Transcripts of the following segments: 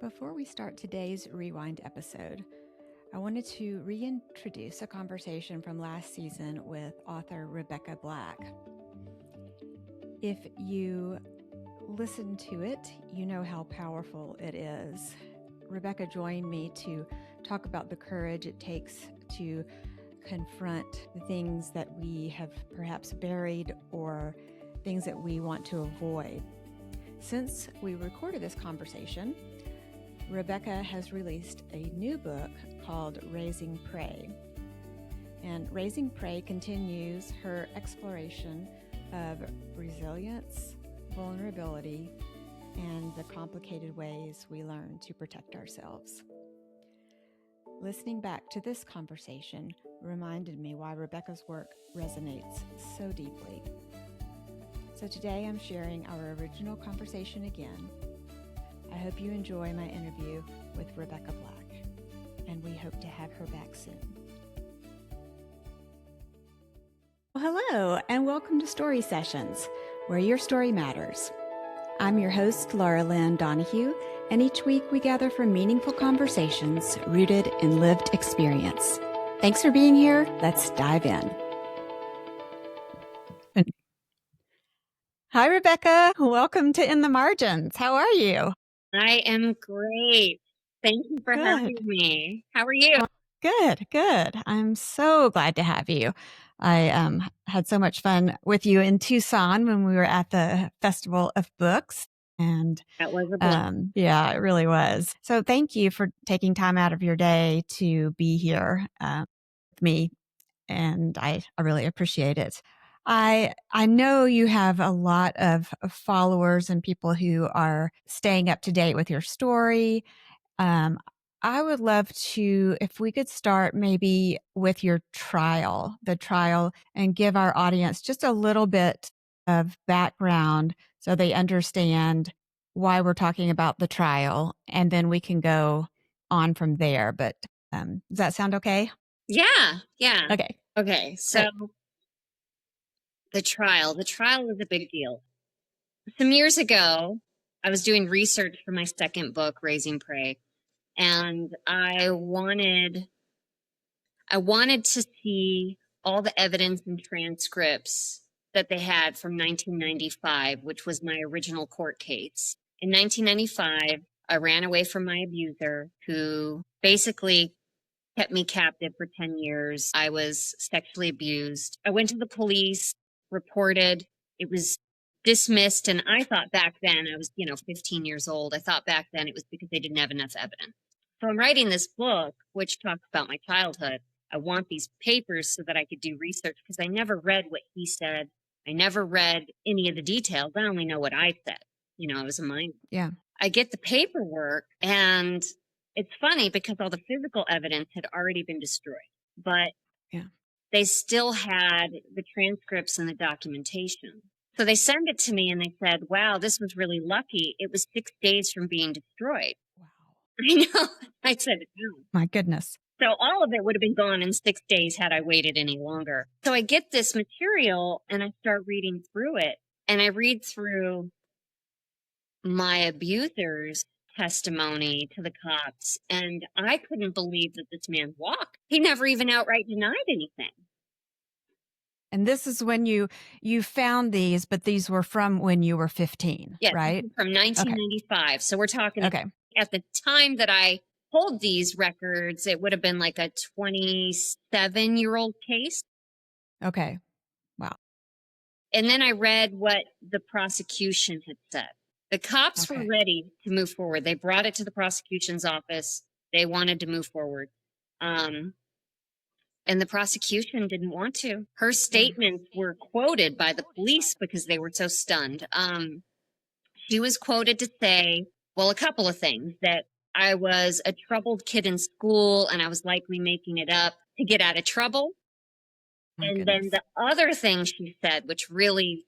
Before we start today's Rewind episode, I wanted to reintroduce a conversation from last season with author Rebecca Black. If you listen to it, you know how powerful it is. Rebecca joined me to talk about the courage it takes to confront the things that we have perhaps buried or things that we want to avoid. Since we recorded this conversation, Rebecca has released a new book called Raising Prey. And Raising Prey continues her exploration of resilience, vulnerability, and the complicated ways we learn to protect ourselves. Listening back to this conversation reminded me why Rebecca's work resonates so deeply. So today I'm sharing our original conversation again. I hope you enjoy my interview with Rebecca Black, and we hope to have her back soon. Well, hello, and welcome to Story Sessions, where your story matters. I'm your host, Laura Lynn Donahue, and each week we gather for meaningful conversations rooted in lived experience. Thanks for being here. Let's dive in. Hi, Rebecca. Welcome to In the Margins. How are you? I am great. Thank you for having me. How are you? Good. I'm so glad to have you. I had so much fun with you in Tucson when we were at the Festival of Books. And that was a blessing. Yeah, it really was. So thank you for taking time out of your day to be here with me. And I really appreciate it. I know you have a lot of followers and people who are staying up to date with your story. I would love to, if we could start maybe with the trial, and give our audience just a little bit of background so they understand why we're talking about the trial, and then we can go on from there. But does that sound okay? Yeah. Okay. So great. the trial was a big deal. Some years ago, I was doing research for my second book, Raising Prey, and I wanted to see all the evidence and transcripts that they had from 1995, which was my original court case. In 1995, I ran away from my abuser, who basically kept me captive for 10 years. I was sexually abused. I went to the police, reported. It was dismissed. And I thought back then, I was, 15 years old. I thought back then it was because they didn't have enough evidence. So I'm writing this book, which talks about my childhood. I want these papers so that I could do research, because I never read what he said. I never read any of the details. I only know what I said. I was a minor. Yeah. I get the paperwork, and it's funny because all the physical evidence had already been destroyed, but they still had the transcripts and the documentation. So they send it to me and they said, wow, this was really lucky. It was 6 days from being destroyed. Wow. I know. I said, no. My goodness. So all of it would have been gone in 6 days had I waited any longer. So I get this material and I start reading through it, and I read through my abuser's testimony to the cops, and I couldn't believe that this man walked. He never even outright denied anything. And this is when you found these, but these were from when you were 15, yes, right? From 1995. Okay. So we're talking at the time that I hold these records, it would have been like a 27-year-old case. Okay. Wow. And then I read what the prosecution had said. The cops were ready to move forward. They brought it to the prosecution's office. They wanted to move forward. And the prosecution didn't want to. Her statements were quoted by the police because they were so stunned. She was quoted to say, well, a couple of things: that I was a troubled kid in school and I was likely making it up to get out of trouble. And then the other thing she said,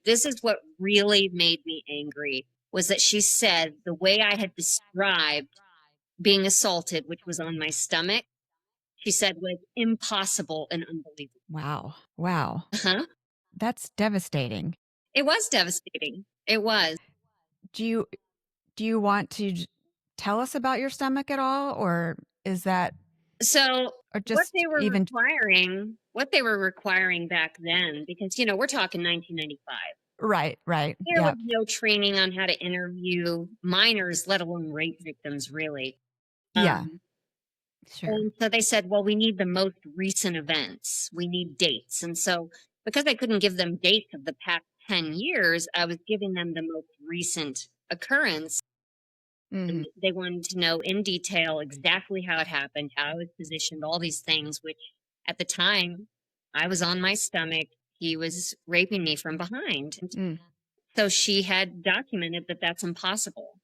this is what really made me angry, was that she said the way I had described being assaulted, which was on my stomach, she said was impossible and unbelievable. Wow. Uh-huh. That's devastating. It was devastating. It was. Do you want to tell us about your stomach at all, or is that, So or just even what they were requiring back then, because, we're talking 1995. right, There was yeah, no training on how to interview minors, let alone rape victims, really. yeah, Um, sure, and so they said, well, we need the most recent events. We need dates. And so because I couldn't give them dates of the past 10 years, I was giving them the most recent occurrence. mm-hmm. And they wanted to know in detail exactly how it happened, how I was positioned, all these things, which at the time I was on my stomach. He was raping me from behind. Mm. So she had documented that that's impossible.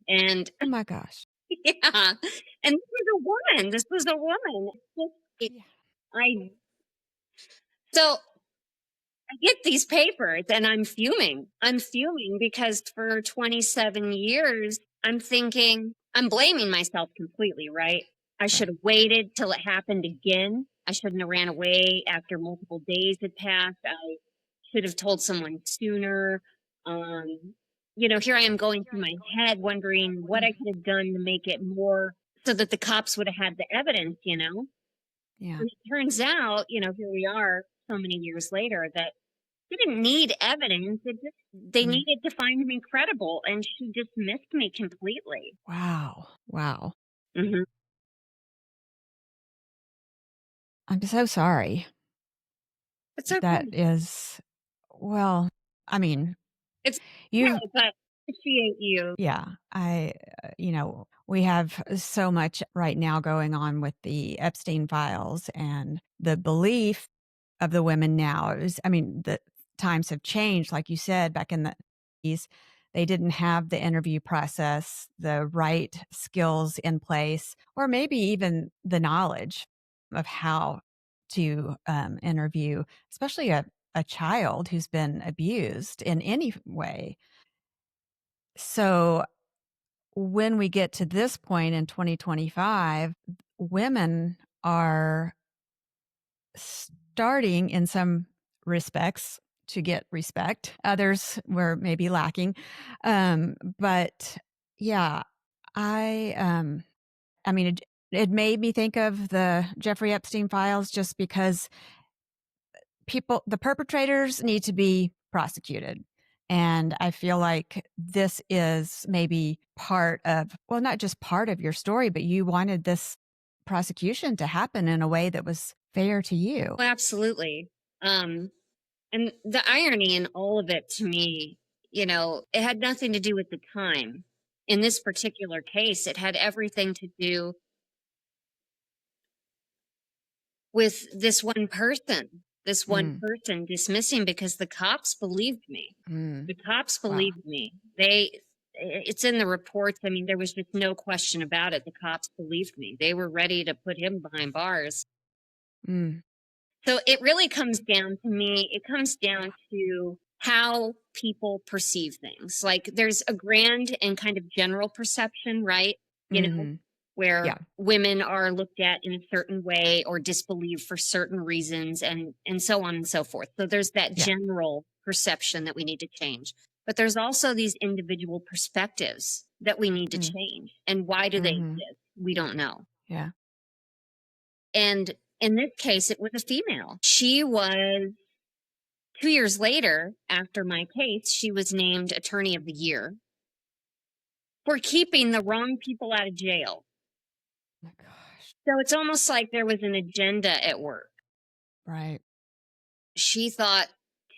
And Oh my gosh, yeah, and this was a woman. This was a woman. It, yeah, I so I get these papers and I'm fuming. I'm fuming because for 27 years I'm thinking I'm blaming myself completely, right? I should right, have waited till it happened again. I shouldn't have ran away after multiple days had passed. I should have told someone sooner. Um, here I am going through my head wondering what I mm. could have done to make it more so that the cops would have had the evidence. Yeah, And it turns out, here we are so many years later that they didn't need evidence. They mm. needed to find me credible, and she dismissed me completely. Wow, Hmm. I'm so sorry. It's That okay. is, well, I mean, It's you've okay, but I appreciate you. yeah, we have so much right now going on with the Epstein files and the belief of the women now is, I mean, the times have changed. Like you said, back in the 80s, they didn't have the interview process, the right skills in place, or maybe even the knowledge of how to interview, especially a child who's been abused in any way. So when we get to this point in 2025, women are starting in some respects to get respect. Others were maybe lacking. But yeah, I mean, it made me think of the Jeffrey Epstein files just because the perpetrators need to be prosecuted. And I feel like this is maybe part of, well, not just part of your story, but you wanted this prosecution to happen in a way that was fair to you. Well, absolutely. Um, and the irony in all of it to me, it had nothing to do with the time. In this particular case, it had everything to do with this one Mm, person dismissing because the cops believed me. mm, The cops wow. believed me. It's in the reports. I mean, there was just no question about it. The cops believed me. They were ready to put him behind bars. Mm, So it really comes down to me, it comes down to how people perceive things. Like there's a grand and kind of general perception, right? You know, hmm. where Yeah. women are looked at in a certain way or disbelieved for certain reasons and so on and so forth. So there's that Yeah. general perception that we need to change. But there's also these individual perspectives that we need to Mm, change. And why do they hmm. exist? We don't know. Yeah. And in this case, it was a female. She was 2 years later, after my case, she was named Attorney of the Year for keeping the wrong people out of jail. Oh my gosh. So it's almost like there was an agenda at work. Right. She thought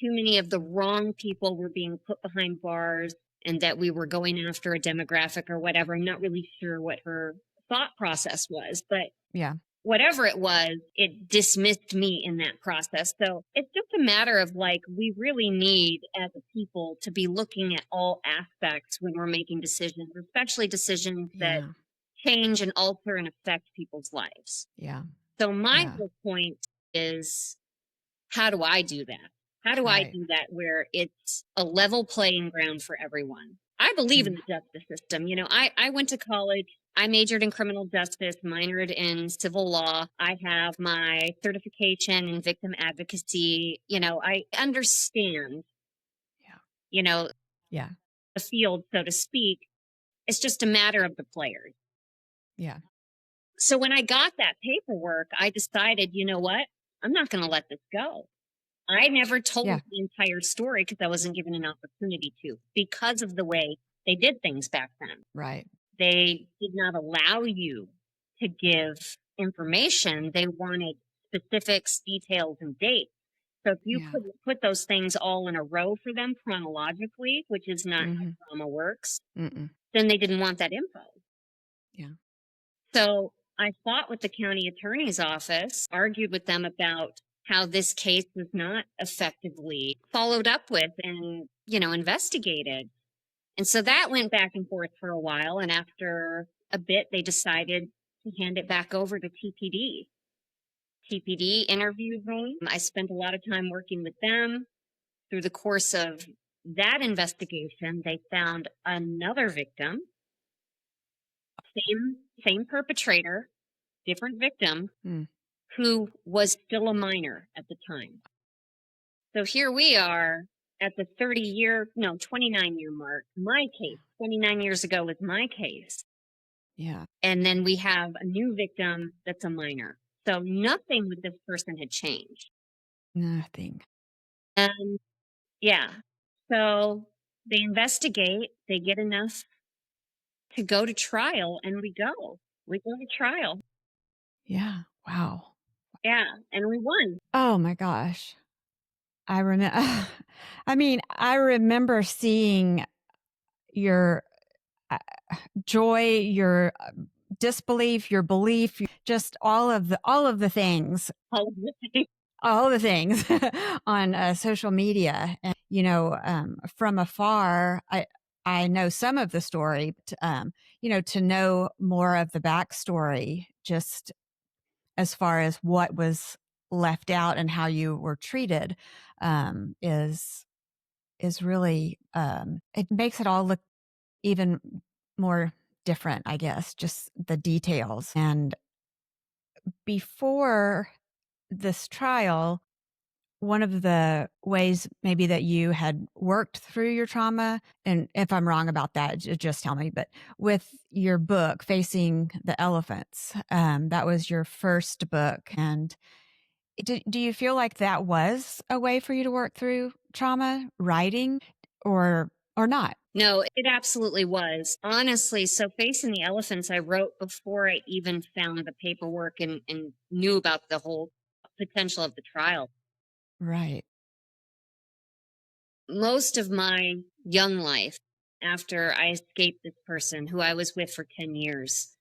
too many of the wrong people were being put behind bars and that we were going after a demographic or whatever. I'm not really sure what her thought process was, but Yeah. whatever it was, it dismissed me in that process. So it's just a matter of like, we really need as a people to be looking at all aspects when we're making decisions, especially decisions that Yeah. change and alter and affect people's lives. Yeah. So my Yeah. whole point is, how do I do that? How do I Right. do that where it's a level playing ground for everyone? I believe in Mm, the justice system. I went to college. I majored in criminal justice, minored in civil law. I have my certification in victim advocacy. I understand, yeah. you know, Yeah. the field, so to speak. It's just a matter of the players. Yeah. So when I got that paperwork, I decided, you know what? I'm not going to let this go. I never told Yeah. the entire story because I wasn't given an opportunity to, because of the way they did things back then. Right. They did not allow you to give information. They wanted specifics, details, and dates. So if you Yeah. couldn't put those things all in a row for them chronologically, which is not how trauma works, Mm-mm. then they didn't want that info. Yeah. So I fought with the county attorney's office, argued with them about how this case was not effectively followed up with and, investigated. And so that went back and forth for a while. And after a bit, they decided to hand it back over to TPD. TPD interviewed me. I spent a lot of time working with them. Through the course of that investigation, they found another victim, same perpetrator, different victim, who was still a minor at the time. So here we are at the 29-year mark. My case, 29 years ago was my case. Yeah. And then we have a new victim that's a minor. So nothing with this person had changed. Nothing. And yeah, so they investigate, they get enough to go to trial, and we go to trial. Yeah. Wow. Yeah, and we won. Oh my gosh. I remember, I remember seeing your joy, your disbelief, your belief, just all of the things, all the things on social media. And, from afar, I know some of the story, but, to know more of the backstory, just as far as what was left out and how you were treated, is really, it makes it all look even more different, I guess, just the details. And before this trial, one of the ways maybe that you had worked through your trauma, and if I'm wrong about that, just tell me, but with your book, Facing the Elephants, that was your first book. And do you feel like that was a way for you to work through trauma, writing, or not? No, it absolutely was. Honestly, so Facing the Elephants, I wrote before I even found the paperwork and knew about the whole potential of the trial. Right. Most of my young life, after I escaped this person who I was with for 10 years,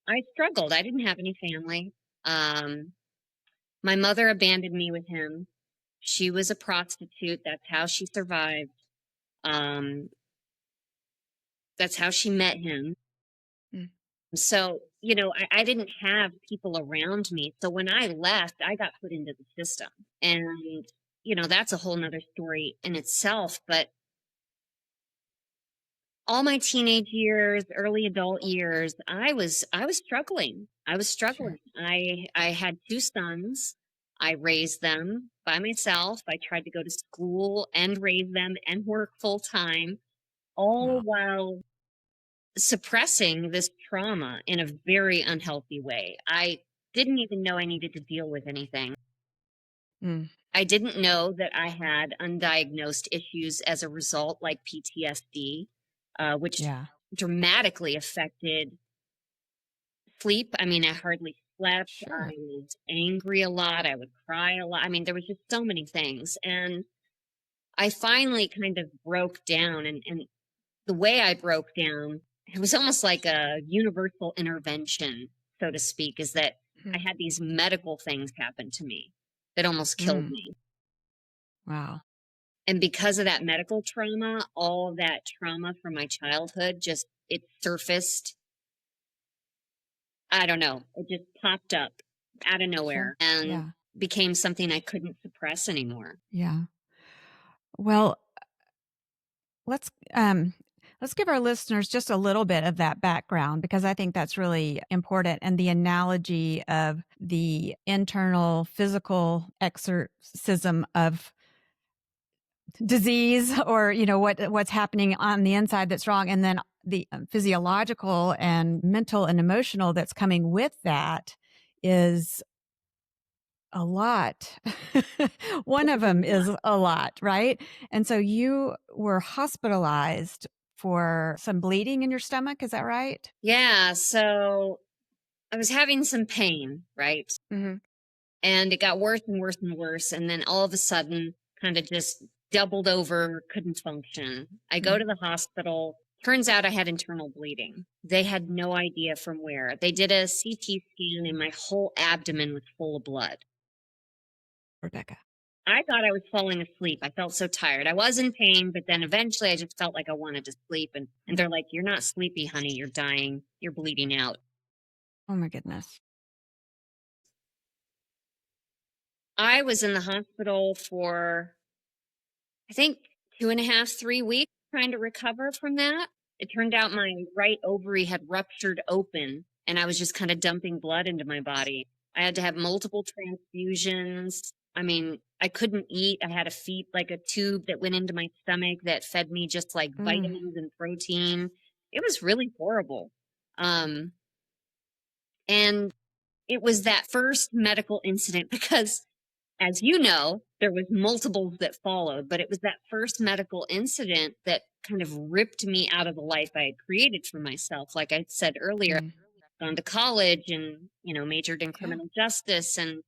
I struggled. I didn't have any family. My mother abandoned me with him. She was a prostitute. That's how she survived. That's how she met him. So, I didn't have people around me. So when I left, I got put into the system. And, that's a whole nother story in itself. But all my teenage years, early adult years, I was struggling. I was struggling. Sure. I had 2 sons. I raised them by myself. I tried to go to school and raise them and work full time, all while suppressing this trauma in a very unhealthy way. I didn't even know I needed to deal with anything. I didn't know that I had undiagnosed issues as a result, like PTSD, which dramatically affected sleep. I mean, I hardly slept. Sure. I was angry a lot. I would cry a lot. I mean, there was just so many things. And I finally kind of broke down. And the way I broke down, it was almost like a universal intervention, so to speak, is that I had these medical things happen to me that almost killed me. Wow. And because of that medical trauma, all of that trauma from my childhood, it surfaced. I don't know. It just popped up out of nowhere and became something I couldn't suppress anymore. Yeah. Well, let's give our listeners just a little bit of that background, because I think that's really important. And the analogy of the internal physical exorcism of disease, or what's happening on the inside that's wrong, and then the physiological and mental and emotional that's coming with that is a lot. One of them is a lot, right? And so you were hospitalized for some bleeding in your stomach. Is that right? Yeah. So I was having some pain, right? Mm-hmm. And it got worse and worse and worse. And then all of a sudden, kind of just doubled over, couldn't function. I go to the hospital. Turns out I had internal bleeding. They had no idea from where. They did a CT scan, and my whole abdomen was full of blood. Rebecca. I thought I was falling asleep. I felt so tired. I was in pain, but then eventually I just felt like I wanted to sleep. And they're like, "You're not sleepy, honey. You're dying. You're bleeding out." Oh my goodness. I was in the hospital for, I think, 2.5, 3 weeks trying to recover from that. It turned out my right ovary had ruptured open, and I was just kind of dumping blood into my body. I had to have multiple transfusions. I mean, I couldn't eat. I had to feed like a tube that went into my stomach that fed me just like vitamins and protein. It was really horrible. And it was that first medical incident because, as you know, there was multiples that followed, but it was that first medical incident that kind of ripped me out of the life I had created for myself. Like I said earlier, I'd gone to college and, majored in criminal justice, and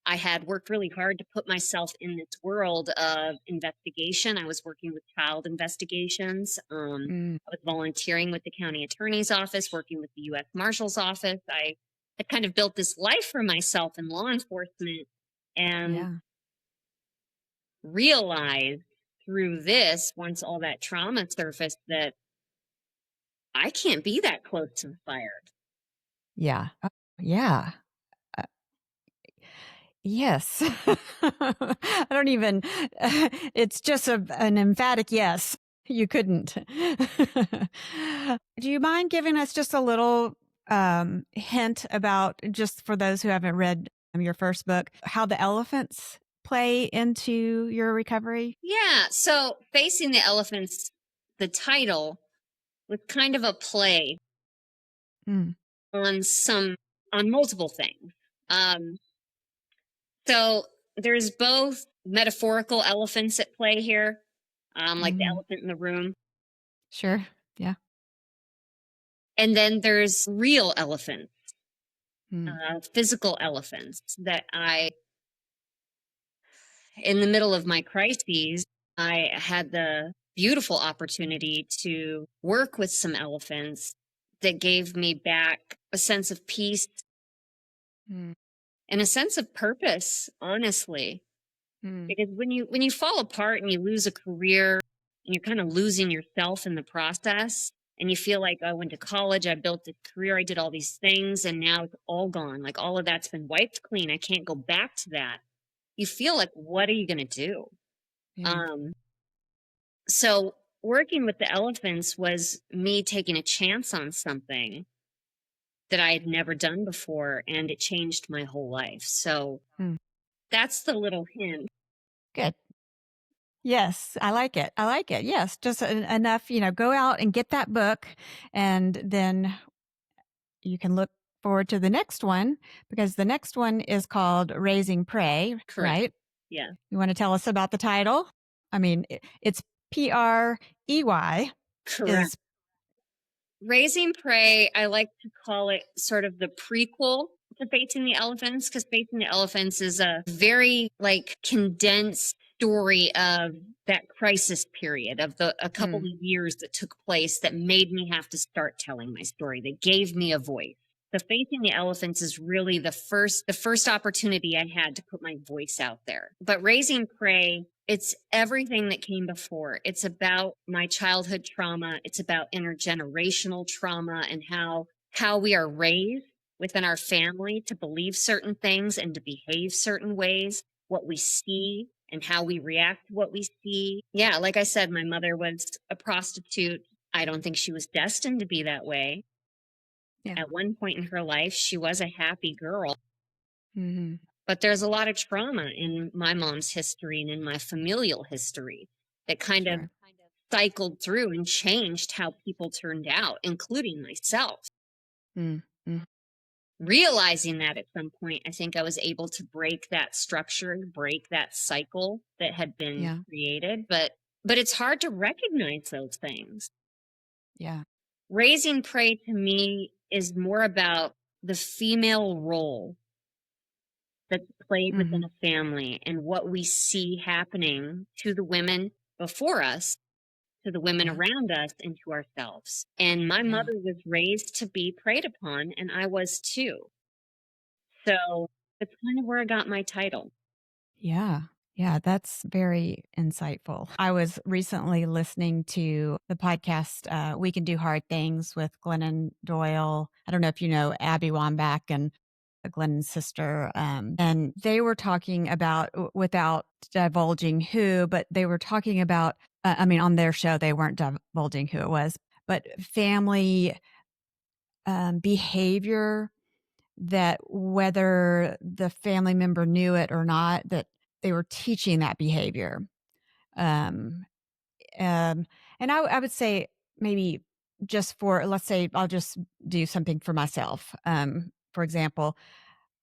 I had worked really hard to put myself in this world of investigation. I was working with child investigations. I was volunteering with the county attorney's office, working with the U.S. Marshal's office. I had kind of built this life for myself in law enforcement, and realized through this, once all that trauma surfaced, that I can't be that close to the fire. Yeah. Yeah. Yes. I don't even, it's just an emphatic yes. You couldn't. Do you mind giving us just a little hint about, just for those who haven't read your first book, how the elephants play into your recovery? Yeah. So Facing the Elephants, the title was kind of a play on multiple things. So there's both metaphorical elephants at play here, like the elephant in the room. Sure. Yeah. And then there's real elephants, physical elephants that in the middle of my crises, I had the beautiful opportunity to work with some elephants that gave me back a sense of peace and a sense of purpose, honestly. Because when you fall apart and you lose a career and you're kind of losing yourself in the process, and you feel like, I went to college, I built a career, I did all these things, and now it's all gone. Like all of that's been wiped clean. I can't go back to that. You feel like, what are you going to do? Yeah. So working with the elephants was me taking a chance on something that I had never done before, and it changed my whole life. So that's the little hint. Good. Yes, I like it. I like it. Yes, just enough, go out and get that book, and then you can look forward to the next one, because the next one is called Raising Prey, Correct. right? Yeah. You want to tell us about the title? I mean, it's Prey. Correct. Raising Prey, I like to call it sort of the prequel to Facing the Elephants, because Facing the Elephants is a very condensed story of that crisis period of a couple of years that took place that made me have to start telling my story. That gave me a voice. The Facing the Elephants is really the first opportunity I had to put my voice out there. But Raising Prey, it's everything that came before. It's about my childhood trauma. It's about intergenerational trauma and how we are raised within our family to believe certain things and to behave certain ways, what we see and how we react to what we see. Yeah, like I said, my mother was a prostitute. I don't think she was destined to be that way. Yeah. At one point in her life, she was a happy girl. But there's a lot of trauma in my mom's history and in my familial history that kind of cycled through and changed how people turned out, including myself. Mm-hmm. Realizing that at some point, I think I was able to break that structure, break that cycle that had been created. But it's hard to recognize those things. Yeah. Raising prey to me is more about the female role that's played within a family and what we see happening to the women before us, to the women around us, and to ourselves. And my mother was raised to be preyed upon, and I was too. So that's kind of where I got my title. Yeah. Yeah, that's very insightful. I was recently listening to the podcast, We Can Do Hard Things with Glennon Doyle. I don't know if you know Abby Wambach and Glennon's sister. And they were talking about, without divulging who, but they were talking about, on their show, they weren't divulging who it was, but family behavior, that whether the family member knew it or not, that they were teaching that behavior. Um, and I would say maybe just for, let's say, I'll just do something for myself. For example,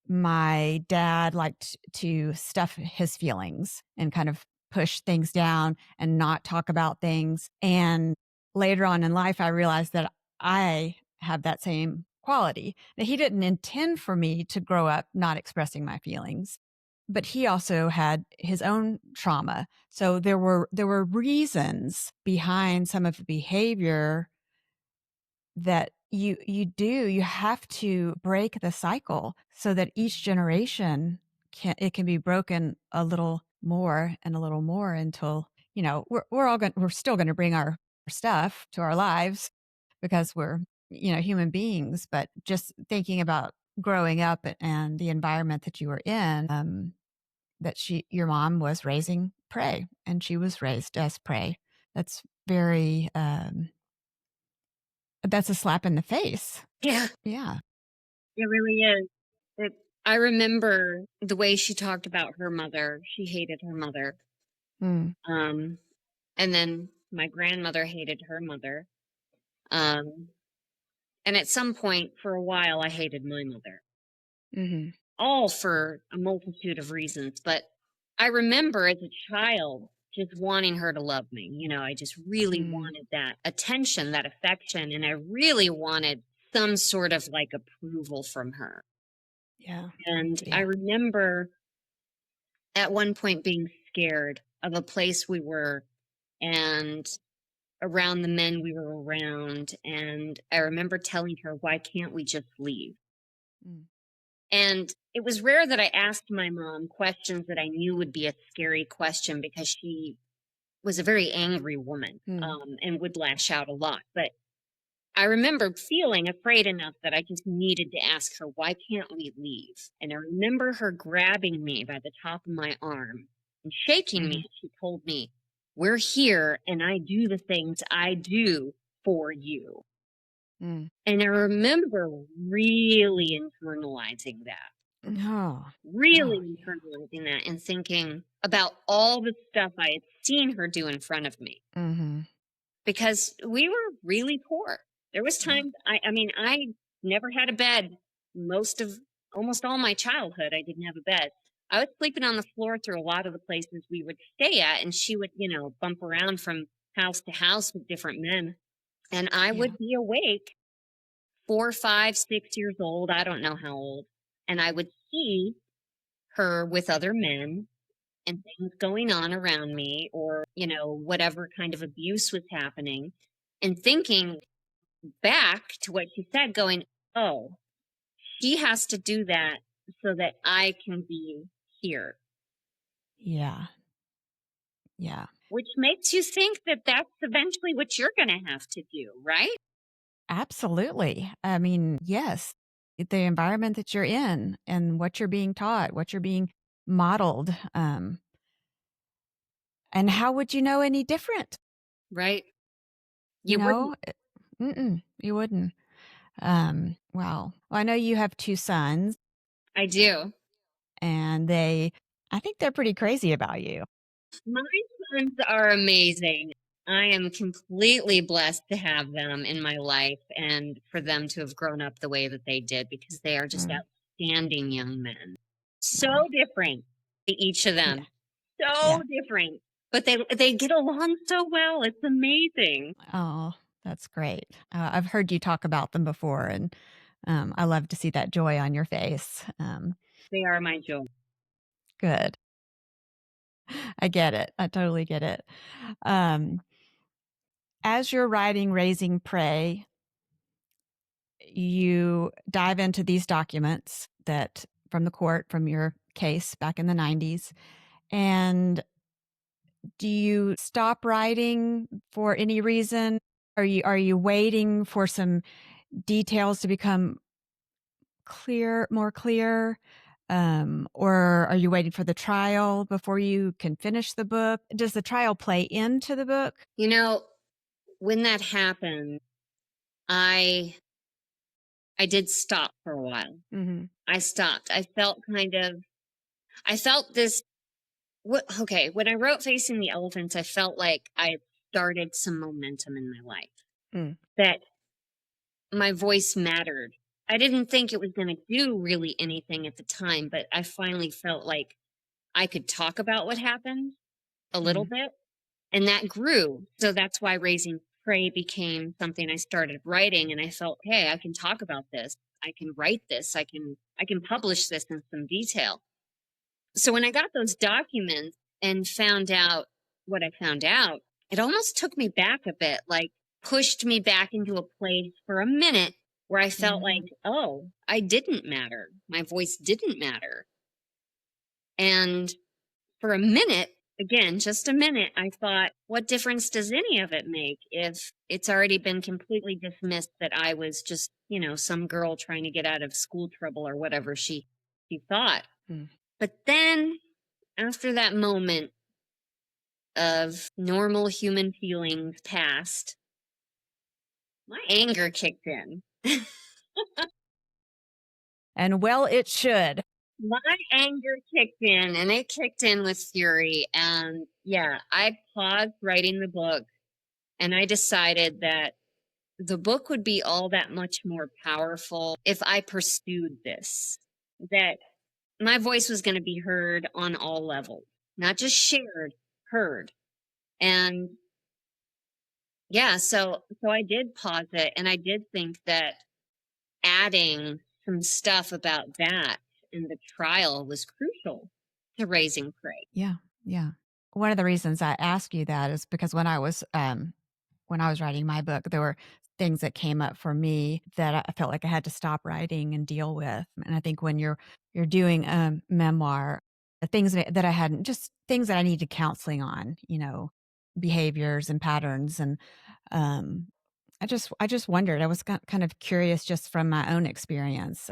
my dad liked to stuff his feelings and kind of push things down and not talk about things. And later on in life, I realized that I have that same quality. Now, he didn't intend for me to grow up not expressing my feelings, but he also had his own trauma. So there were reasons behind some of the behavior that you have to break the cycle so that each generation can be broken a little more and a little more until, we're still going to bring our stuff to our lives because we're, human beings. But just thinking about growing up and the environment that you were in, that your mom was raising prey and she was raised as prey. That's very, that's a slap in the face. Yeah. Yeah. It really is. I remember the way she talked about her mother. She hated her mother. Mm. And then my grandmother hated her mother. And at some point, for a while, I hated my mother. Mm-hmm. All for a multitude of reasons. But I remember as a child just wanting her to love me. I just really wanted that attention, that affection, and I really wanted some sort of like approval from her. Yeah. And I Yeah. remember at one point being scared of a place we were and around the men we were around. And I remember telling her, why can't we just leave? Mm. And it was rare that I asked my mom questions that I knew would be a scary question because she was a very angry woman, and would lash out a lot. But I remember feeling afraid enough that I just needed to ask her, why can't we leave? And I remember her grabbing me by the top of my arm and shaking me. She told me, we're here and I do the things I do for you. Mm. And I remember really internalizing that. Really internalizing that and thinking about all the stuff I had seen her do in front of me. Mm-hmm. Because we were really poor. There was times I never had a bed almost all my childhood. I didn't have a bed. I was sleeping on the floor through a lot of the places we would stay at, and she would, bump around from house to house with different men. And I would be awake 4, 5, 6 years old. I don't know how old. And I would see her with other men and things going on around me, or, whatever kind of abuse was happening, and thinking back to what she said, going, oh, she has to do that so that I can be here. Yeah. Yeah. Which makes you think that that's eventually what you're going to have to do, right? Absolutely. Yes, the environment that you're in and what you're being taught, what you're being modeled. And how would you know any different? Right. You know, you wouldn't. Wow. Well, I know you have 2 sons. I do. And I think they're pretty crazy about you. My sons are amazing. I am completely blessed to have them in my life and for them to have grown up the way that they did, because they are just outstanding young men. So different, each of them. So different. But they get along so well. It's amazing. Oh, that's great. I've heard you talk about them before, and I love to see that joy on your face. They are my joy. Good. I get it. I totally get it. Um, as you're writing Raising Prey, you dive into these documents that from the court, from your case back in the 90s. And do you stop writing for any reason? Are you waiting for some details to become more clear? Or are you waiting for the trial before you can finish the book? Does the trial play into the book? You know, when that happened, I did stop for a while. Mm-hmm. I stopped. I felt this. Okay, when I wrote Facing the Elephants, I felt like I started some momentum in my life, that my voice mattered. I didn't think it was going to do really anything at the time, but I finally felt like I could talk about what happened a little bit, and that grew. So that's why Raising Prey became something I started writing, and I felt, hey, I can talk about this. I can write this. I can publish this in some detail. So when I got those documents and found out what I found out, it almost took me back a bit, like pushed me back into a place for a minute where I felt like, oh, I didn't matter. My voice didn't matter. And for a minute, again, just a minute, I thought, what difference does any of it make if it's already been completely dismissed that I was just, some girl trying to get out of school trouble or whatever she thought. But then after that moment of normal human feelings passed, my anger kicked in. And well, it should. My anger kicked in, and it kicked in with fury. And yeah, I paused writing the book, and I decided that the book would be all that much more powerful if I pursued this, that my voice was going to be heard on all levels, not just shared, heard. And yeah, so I did pause it, and I did think that adding some stuff about that in the trial was crucial to Raising Prey. Yeah, yeah. One of the reasons I ask you that is because when I was writing my book, there were things that came up for me that I felt like I had to stop writing and deal with. And I think when you're doing a memoir, the things that I hadn't, just things that I needed counseling on, behaviors and patterns, and I just wondered. I was kind of curious just from my own experience.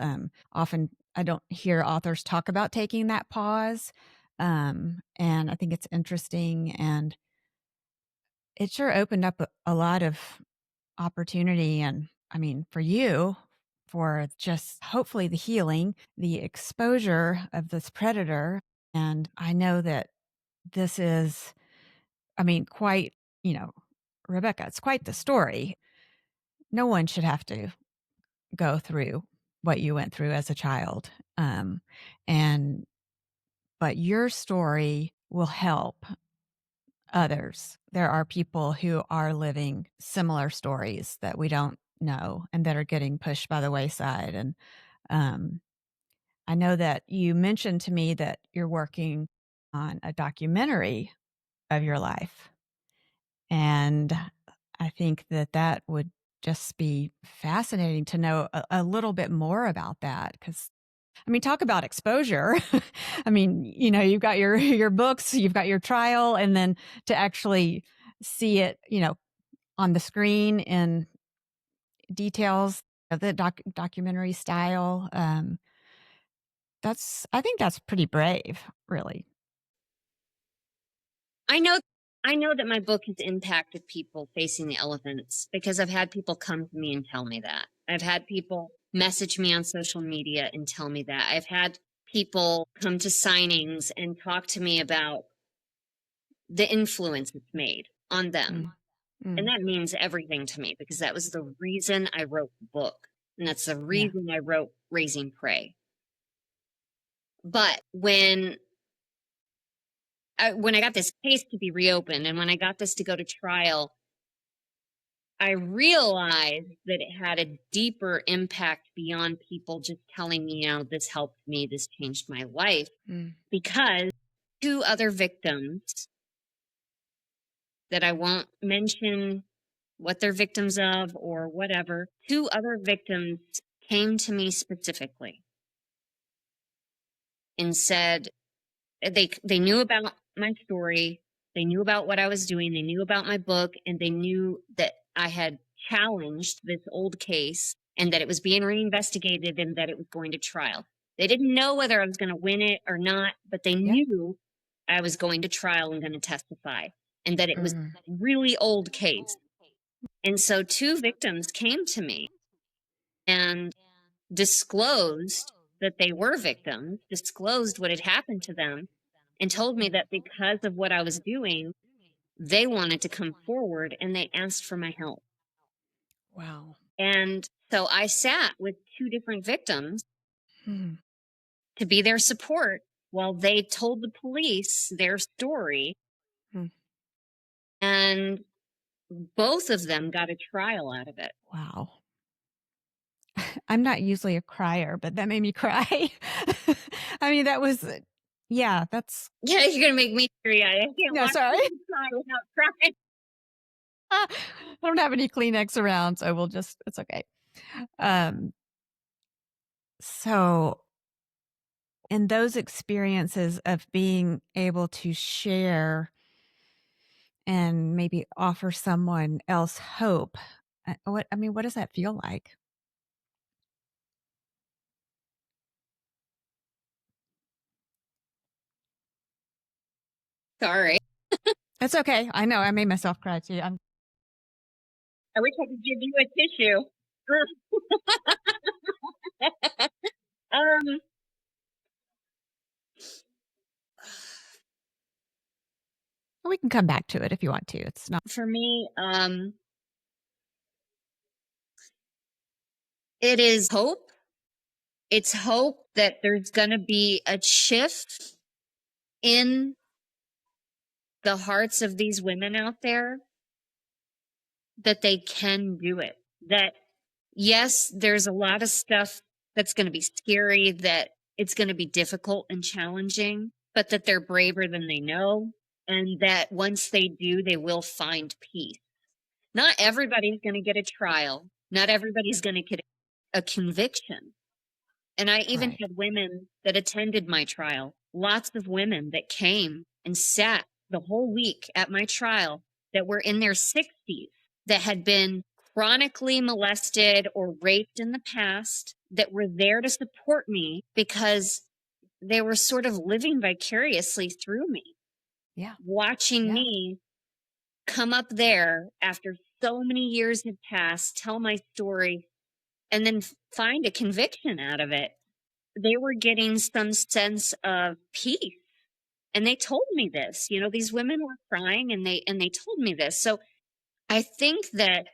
Often I don't hear authors talk about taking that pause, and I think it's interesting, and it sure opened up a lot of opportunity. And I mean, for you, for just hopefully the healing, the exposure of this predator. And I know that this is, I mean, quite, Rebecca, it's quite the story. No one should have to go through what you went through as a child. And, but your story will help others. There are people who are living similar stories that we don't know and that are getting pushed by the wayside. And I know that you mentioned to me that you're working on a documentary of your life. And I think that would just be fascinating to know a little bit more about that. Because, I mean, talk about exposure. I mean, you've got your books, you've got your trial, and then to actually see it, on the screen in details of the documentary style. I think that's pretty brave, really. I know that my book has impacted people facing the elephants because I've had people come to me and tell me that. I've had people message me on social media and tell me that. I've had people come to signings and talk to me about the influence it's made on them. And that means everything to me, because that was the reason I wrote the book. And that's the reason I wrote Raising Prey. But when I got this case to be reopened, and when I got this to go to trial, I realized that it had a deeper impact beyond people just telling me, this helped me, this changed my life. Because 2 other victims that I won't mention what they're victims of or whatever, 2 other victims came to me specifically and said they knew about my story, they knew about what I was doing, they knew about my book, and they knew that I had challenged this old case and that it was being reinvestigated and that it was going to trial. They didn't know whether I was going to win it or not, but they knew I was going to trial and going to testify, and that it was a really old case. And so 2 victims came to me and disclosed that they were victims, disclosed what had happened to them, and told me that because of what I was doing, they wanted to come forward and they asked for my help. Wow. And so I sat with 2 different victims to be their support while they told the police their story. And both of them got a trial out of it. Wow. I'm not usually a crier, but that made me cry. I mean, that was, that's. Yeah, you're going to make me teary. I can't No, watch sorry. you cry without crying. I don't have any Kleenex around, so it's okay. So in those experiences of being able to share and maybe offer someone else hope, what does that feel like? Sorry. It's okay. I know I made myself cry too. I wish I could give you a tissue. We can come back to it if you want to. It's not for me, it is hope. It's hope that there's going to be a shift in the hearts of these women out there, that they can do it. That, yes, there's a lot of stuff that's going to be scary, that it's going to be difficult and challenging, but that they're braver than they know, and that once they do, they will find peace. Not everybody's going to get a trial. Not everybody's going to get a conviction. And I even had women that attended my trial, lots of women that came and sat the whole week at my trial that were in their 60s, that had been chronically molested or raped in the past, that were there to support me because they were sort of living vicariously through me. Yeah. Watching me come up there after so many years had passed, tell my story, and then find a conviction out of it. They were getting some sense of peace. And they told me this, these women were crying and they told me this. So I think that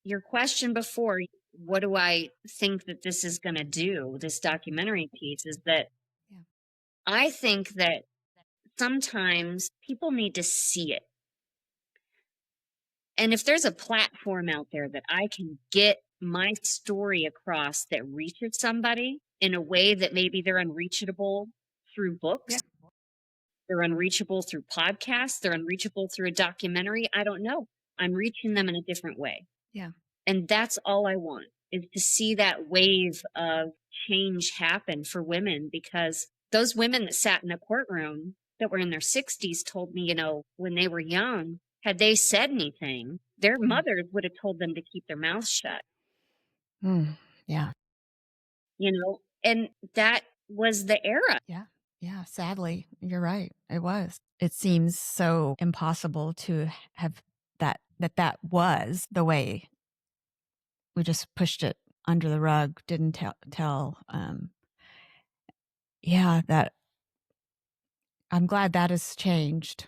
your question before, what do I think that this is going to do, this documentary piece, is that I think that sometimes people need to see it. And if there's a platform out there that I can get my story across that reaches somebody in a way that maybe they're unreachable through books, they're unreachable through podcasts, they're unreachable through a documentary, I don't know. I'm reaching them in a different way. Yeah. And that's all I want, is to see that wave of change happen for women, because those women that sat in a courtroom that were in their 60s told me, when they were young, had they said anything, their mothers would have told them to keep their mouths shut. Yeah. And that was the era. Yeah. Yeah. Sadly, you're right. It was. It seems so impossible to have that was the way. We just pushed it under the rug, didn't tell. That I'm glad that has changed.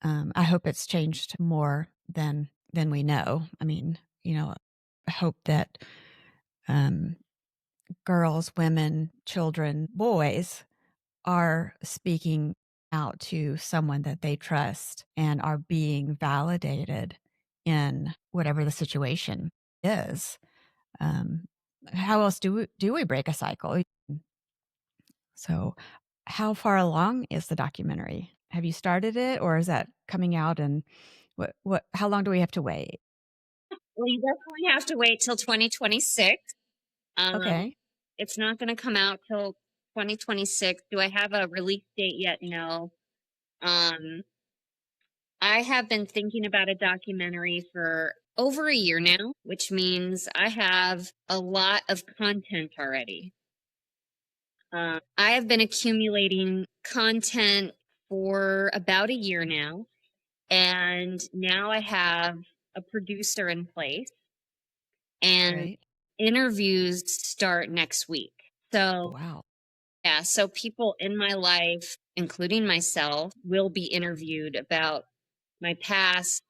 I hope it's changed more than we know. I mean, I hope that girls, women, children, boys are speaking out to someone that they trust and are being validated in whatever the situation is. Um, how else do we break a cycle? So, how far along is the documentary? Have you started it, or is that coming out? And what? How long do we have to wait? Well, you definitely have to wait till 2026. Um, Okay, it's not going to come out till 2026. Do I have a release date yet? No. Um, I have been thinking about a documentary for over a year now, which means I have a lot of content already. I have been accumulating content for about a year now, and now I have a producer in place, and right. interviews start next week. So, Wow. yeah, so people in my life, including myself, will be interviewed about my past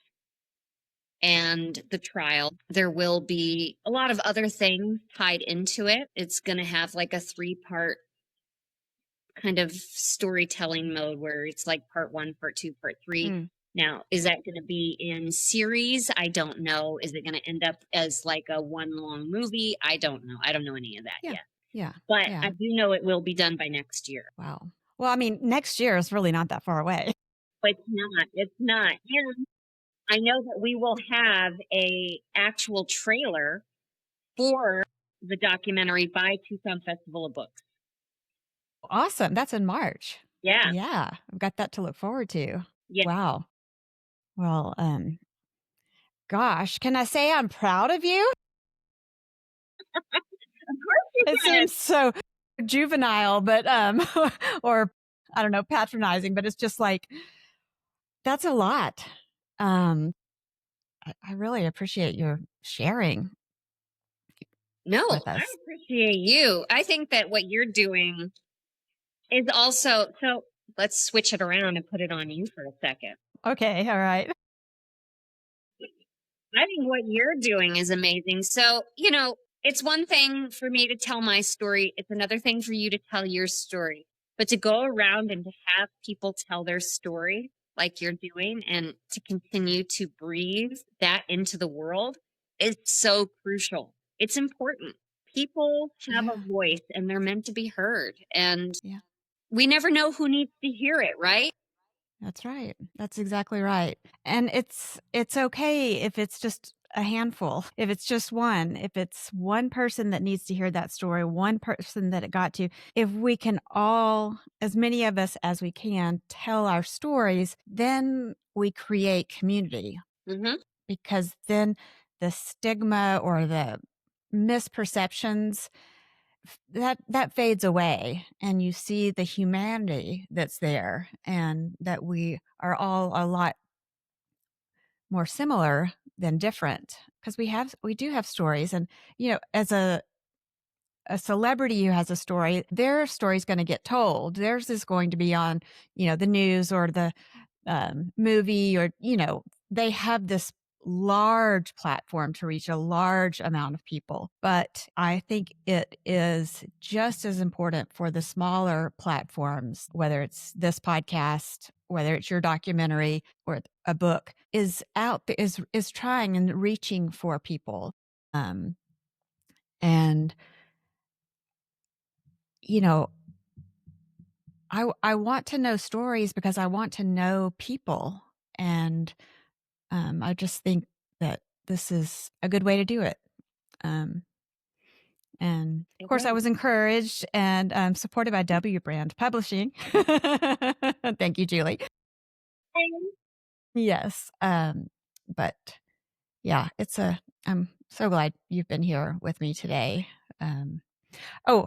and the trial. There will be a lot of other things tied into it. It's going to have like a three-part kind of storytelling mode where it's like part one, part two, part three. Mm, Now, is that going to be in series? I don't know. Is it going to end up as like a one long movie? I don't know. I don't know any of that yeah. yet. Yeah. But Yeah. I do know it will be done by next year. Wow. Well, I mean, next year is really not that far away. But it's not. It's not. And I know that we will have a actual trailer for the documentary by Tucson Festival of Books. Awesome. That's in March. Yeah. Yeah, I've got that to look forward to. Yeah. Wow. Well, gosh, can I say I'm proud of you? Of course you It can. seems so juvenile, but or I don't know, patronizing, but it's just like that's a lot. Um, I really appreciate your sharing No, with I us. appreciate you. I think that what you're doing is also so let's switch it around and put it on you for a second. Okay, all right. I think what you're doing is amazing. So, it's one thing for me to tell my story, it's another thing for you to tell your story. But to go around and to have people tell their story like you're doing and to continue to breathe that into the world is so crucial. It's important. People have a Yeah, voice and they're meant to be heard. And yeah. we never know who needs to hear it, right? That's right. That's exactly right. And it's okay if it's just a handful. If it's just one, if it's one person that needs to hear that story, one person that it got to, if we can all, as many of us as we can, tell our stories, then we create community Mm-hmm. because then the stigma or the misperceptions that fades away and you see the humanity that's there and that we are all a lot more similar than different because we do have stories and as a celebrity who has a story, their story's going to get told. Theirs is going to be on the news or the movie or they have this large platform to reach a large amount of people, but I think it is just as important for the smaller platforms, whether it's this podcast, whether it's your documentary or a book, is trying and reaching for people. And you know I want to know stories because I want to know people. And I just think that this is a good way to do it. Um, and of It course, I is. was encouraged and supported by W Brand Publishing. Thank you, Julie. Yes. But yeah, I'm so glad you've been here with me today. Um, oh,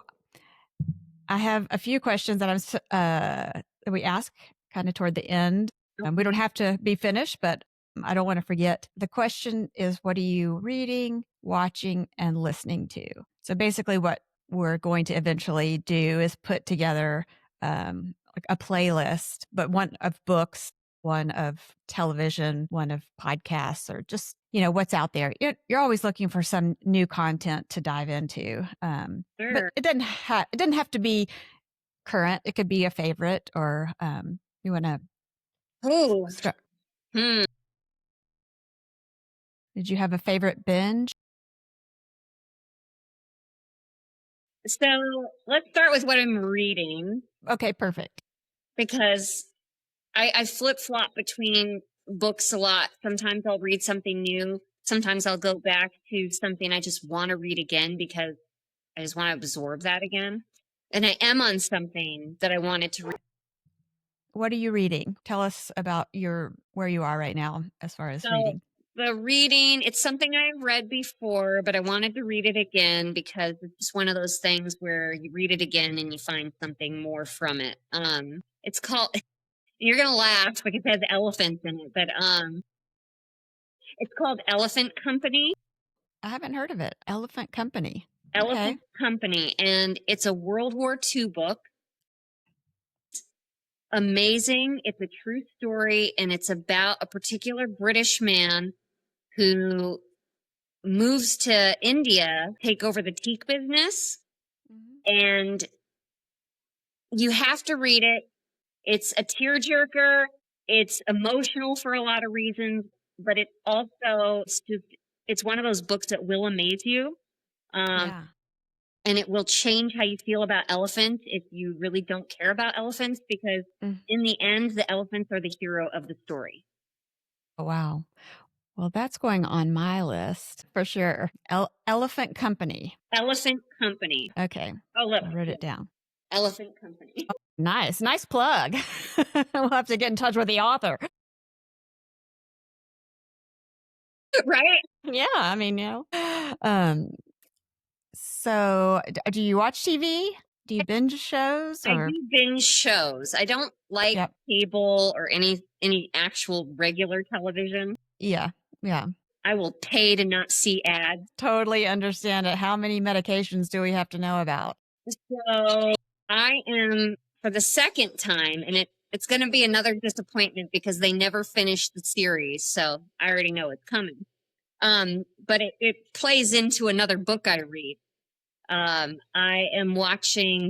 I have a few questions that we ask kind of toward the end. We don't Okay. have to be finished, but I don't want to forget. The question is, what are you reading, watching, and listening to? So basically, what we're going to eventually do is put together like a playlist, but one of books one of television, one of podcasts, or just, you know, what's out there. You're always looking for some new content to dive into. But Sure. it doesn't have to be current. It could be a favorite, or you want to Oh, start. hmm. Did you have a favorite binge? So let's start with what I'm reading, Okay, perfect. because I flip flop between books a lot. Sometimes I'll read something new. Sometimes I'll go back to something I just want to read again because I just want to absorb that again. And I am on something that I wanted to read. What are you reading? Tell us about where you are right now as far as So reading. the reading, it's something I've read before, but I wanted to read it again because it's just one of those things where you read it again and you find something more from it. It's called, you're gonna laugh because it has elephants in it, but it's called Elephant Company. I haven't heard of it. Elephant Company. Elephant Okay. Company, and it's a World War II book. Amazing. It's a true story, and it's about a particular British man who moves to India, take over the teak business, and you have to read it. It's a tearjerker. It's emotional for a lot of reasons, but it also it's one of those books that will amaze you. Yeah. And it will change how you feel about elephants if you really don't care about elephants, because Mm. in the end, the elephants are the hero of the story. Oh, wow. Well, that's going on my list for sure. Elephant Company. Elephant Company. Okay. Oh, look. I wrote it down. Elephant Company. Nice. Nice plug. We'll have to get in touch with the author. Right? Yeah. I mean, you know. So do you watch TV? Do you binge shows I or? do binge shows. I don't like Yep. cable or any actual regular television. Yeah. Yeah. I will pay to not see ads. Totally understand it. How many medications do we have to know about? So I am, for the second time, and it's going to be another disappointment because they never finished the series. So I already know it's coming. But it plays into another book I read. I am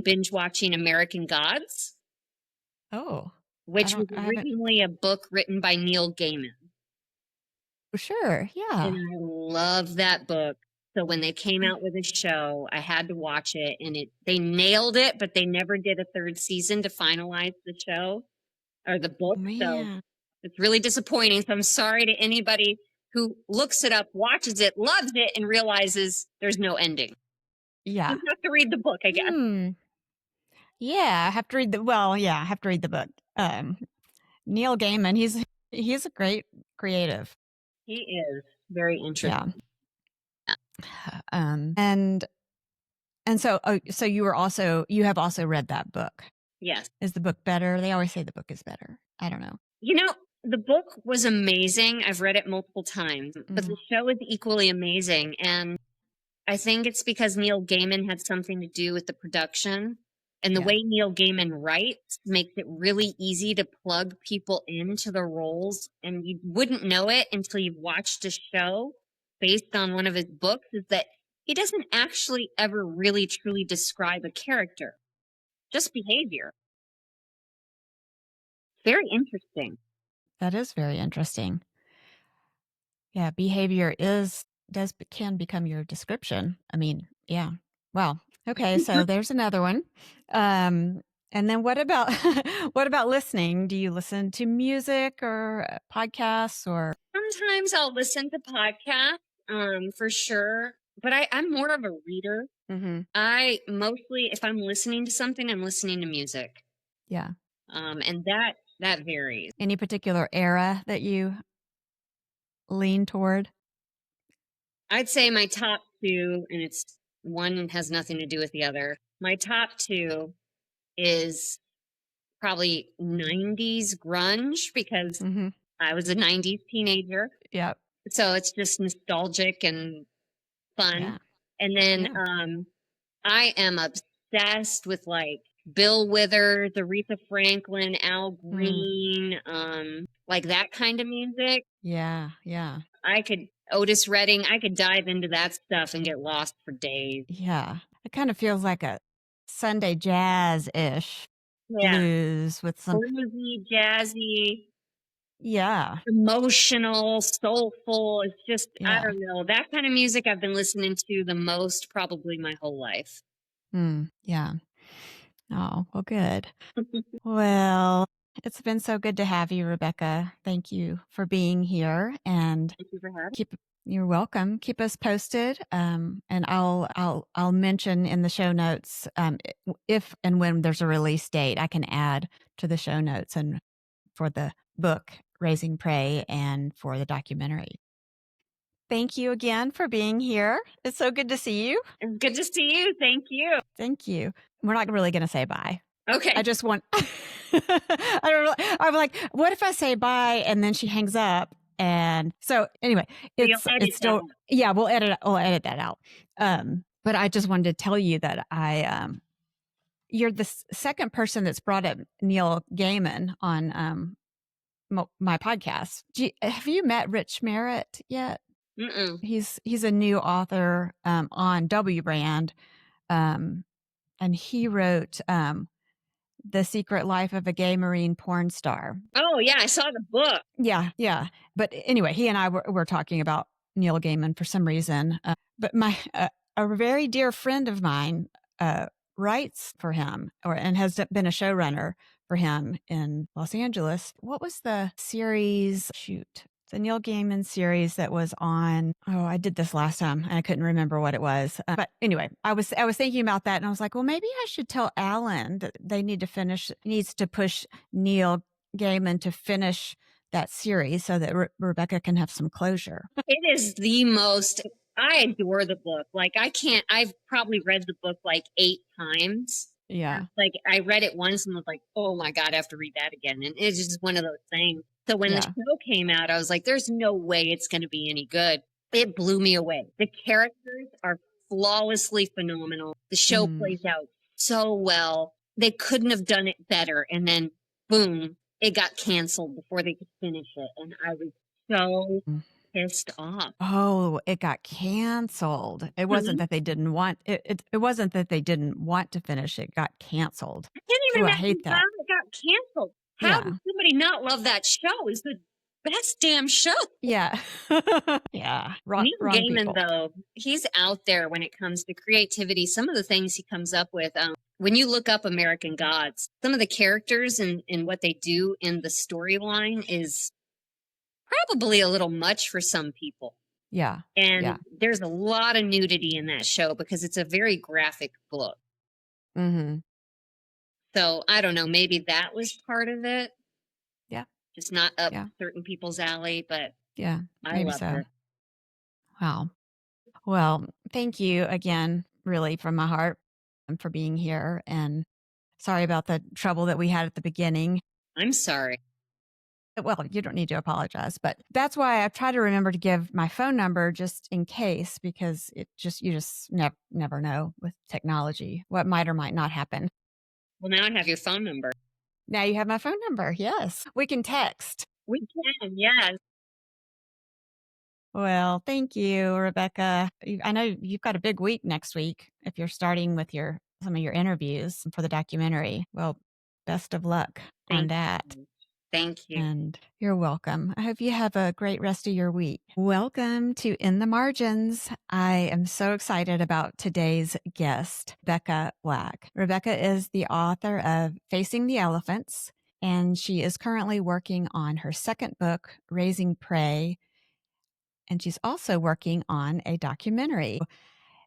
binge watching American Gods, Oh, which was I haven't. originally a book written by Neil Gaiman. Sure. Yeah. And I love that book. So when they came out with a show, I had to watch it, and they nailed it, but they never did a third season to finalize the show or the book. So Man. it's really disappointing. So I'm sorry to anybody who looks it up, watches it, loves it, and realizes there's no ending. Yeah. You have to read the book, I guess. Yeah, I have to read I have to read the book. Neil Gaiman, he's a great creative. He is very interesting. Yeah. And so so you have also read that book. Yes. Is the book better? They always say the book is better. I don't know. You know, the book was amazing. I've read it multiple times, but the show is equally amazing. And I think it's because Neil Gaiman had something to do with the production. And the way Neil Gaiman writes makes it really easy to plug people into the roles. And you wouldn't know it until you've watched a show based on one of his books, is that he doesn't actually ever really truly describe a character, just behavior. Very interesting. That is very interesting. Yeah, behavior can become your description. I mean, yeah. Well, okay, so there's another one. And then what about what about listening? Do you listen to music or podcasts or? Sometimes I'll listen to podcasts, for sure, but I'm more of a reader. I mostly, if I'm listening to something, I'm listening to music. Yeah. And that varies. Any particular era that you lean toward? I'd say my top two, and one has nothing to do with the other. My top two is probably 90s grunge, because I was a 90s teenager. Yep. So it's just nostalgic and fun. Yeah. And then I am obsessed with like Bill Withers, Aretha Franklin, Al Green, like that kind of music. Yeah, yeah, Otis Redding, I could dive into that stuff and get lost for days. yeah. It kind of feels like a Sunday jazz-ish Yeah. blues with some, Bluesy, jazzy, yeah, emotional, soulful. It's just, I yeah. don't know. That kind of music I've been listening to the most probably my whole life. Yeah. Oh, well, good. Well, it's been so good to have you, Rebecca. Thank you for being here, and Thank you for having keep you're welcome. Keep us posted. And I'll mention in the show notes, if and when there's a release date, I can add to the show notes and for the book Raising Prey and for the documentary. Thank you again for being here. It's so good to see you. It's good to see you. Thank you. Thank you. We're not really going to say bye. Okay. I just want, I'm like, what if I say bye and then she hangs up? And so anyway, You'll edit it's still, that out. yeah, we'll edit that out. But I just wanted to tell you that you're the second person that's brought up Neil Gaiman on, my podcast. Have you met Rich Merritt yet? Mm-mm. He's a new author, on W Brand. And he wrote, The Secret Life of a Gay Marine Porn Star. Oh, yeah, I saw the book. Yeah, yeah. But anyway, he and I were talking about Neil Gaiman for some reason. But a very dear friend of mine writes for him and has been a showrunner for him in Los Angeles. What was the series? Shoot. The Neil Gaiman series that was on. Oh, I did this last time and I couldn't remember what it was. But anyway, I was thinking about that and I was like, well, maybe I should tell Alan that they needs to push Neil Gaiman to finish that series so that Rebecca can have some closure. It is the most, I adore the book. Like I've probably read the book like 8 times. Yeah. Like I read it once and was like, oh my God, I have to read that again. And it's just one of those things. So when the show came out, I was like, there's no way it's going to be any good. It blew me away. The characters are flawlessly phenomenal. The show plays out so well. They couldn't have done it better. And then boom, it got canceled before they could finish it. And I was so pissed off. Oh, it got canceled. It wasn't that they didn't want it. It wasn't that they didn't want to finish. It got canceled. I can't even imagine I hate that. how it got canceled. How did somebody not love that show? It's the best damn show. Yeah. Yeah. Neil Gaiman, though, he's out there when it comes to creativity. Some of the things he comes up with, when you look up American Gods, some of the characters and what they do in the storyline is probably a little much for some people. Yeah. And there's a lot of nudity in that show because it's a very graphic book. Mm-hmm. So I don't know, maybe that was part of it. Yeah. Just not up certain people's alley, but yeah, I love her. Wow. Well, thank you again, really from my heart, for being here. And sorry about the trouble that we had at the beginning. I'm sorry. Well, you don't need to apologize, but that's why I try to remember to give my phone number just in case, because you just never know with technology what might or might not happen. Well, now I have your phone number. Now you have my phone number. Yes. We can text. We can, yes. Well, thank you, Rebecca. I know you've got a big week next week if you're starting with some of your interviews for the documentary. Well, best of luck on that. Thank you. And you're welcome. I hope you have a great rest of your week. Welcome to In the Margins. I am so excited about today's guest, Rebecca Black. Rebecca is the author of Facing the Elephants, and she is currently working on her second book, Raising Prey, and she's also working on a documentary.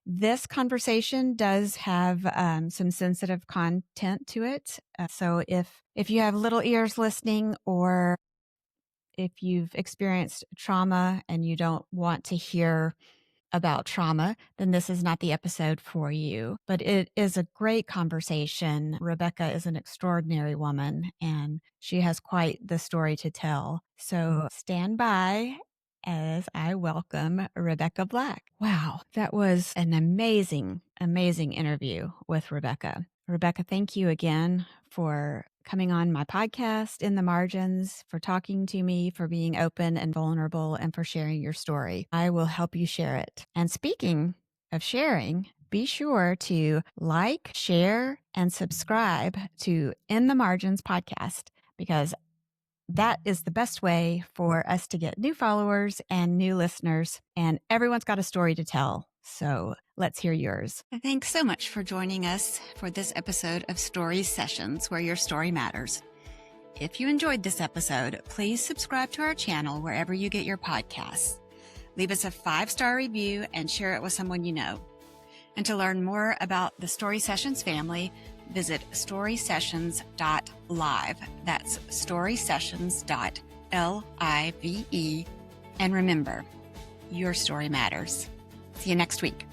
This conversation does have some sensitive content to it. So if you have little ears listening, or if you've experienced trauma and you don't want to hear about trauma, then this is not the episode for you. But it is a great conversation. Rebecca is an extraordinary woman and she has quite the story to tell. So stand by as I welcome Rebecca Black. Wow, that was an amazing, amazing interview with Rebecca. Rebecca, thank you again for coming on my podcast, In the Margins, for talking to me, for being open and vulnerable, and for sharing your story. I will help you share it. And speaking of sharing, be sure to like, share, and subscribe to In the Margins podcast, because that is the best way for us to get new followers and new listeners. And everyone's got a story to tell. So let's hear yours. Thanks so much for joining us for this episode of Story Sessions, where your story matters. If you enjoyed this episode, please subscribe to our channel wherever you get your podcasts. Leave us a 5-star review and share it with someone you know. And to learn more about the Story Sessions family, visit storysessions.live. That's storysessions.live. And remember, your story matters. See you next week.